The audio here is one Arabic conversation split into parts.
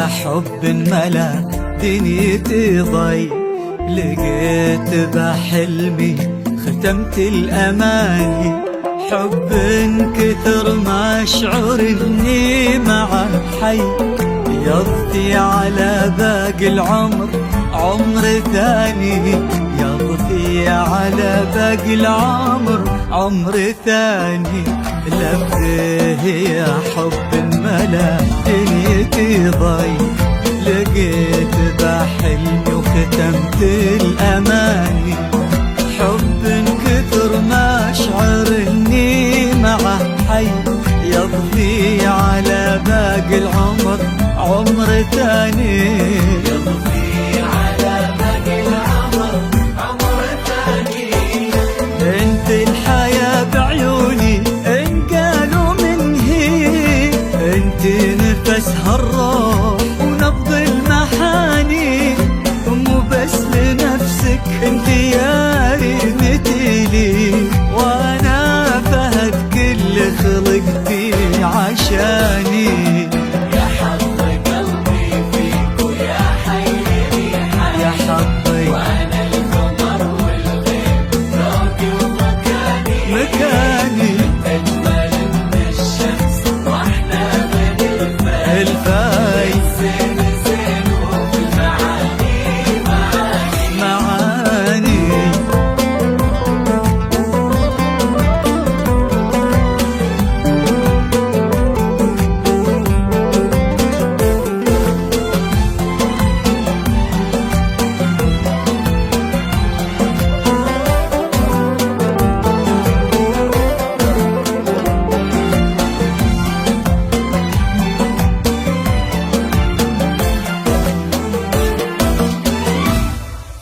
يا حب ملا دنيتي ضي، لقيت بحلمي ختمت الأماني. حب كثر ما أشعر إني معه حي، يضفي على باقي العمر عمر ثاني، يضفي على باقي العمر عمر ثاني. لبيه يا حب ملا دنيتي ضي، لقيت بحلمي وختمت الأماني. حب كثر ما أشعر إني معه حي، يضفي على باقي العمر عمر ثاني، يضفي على باقي العمر عمر ثاني. انت الحياة بعيوني ان قالوا من هي، انت نفسها الروح ونبض المحاني. مو بس لنفسك انت يا ريمتي لي، وانا فهد كل خلقتي عشاني. يا حظ قلبي فيك ويا حي ريحك، يا حظي وانا القمر والغيب ذوقي ومكاني. مكاني اجمل من الشمس واحنا من الفاي زين زين وفي المعاني معاني. معاني.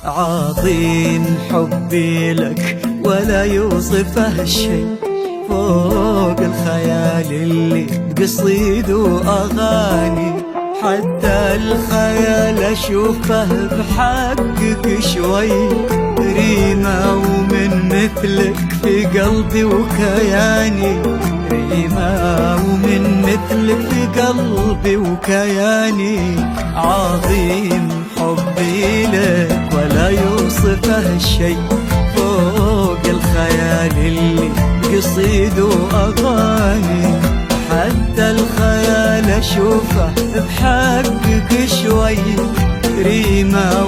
عظيم حبي لك ولا يوصفه شيء، فوق الخيال اللي بقصيد وأغاني. حتى الخيال أشوفه بحقك شوي، ريمة ومن مثلك في قلبي وكياني. ريمة ومن مثلك في قلبي وكياني. عظيم حبي لك ولا يوصفه شيء، فوق الخيال اللي بقصيد وأغاني. حتى الخيال أشوفه بحقك شوي، ريمة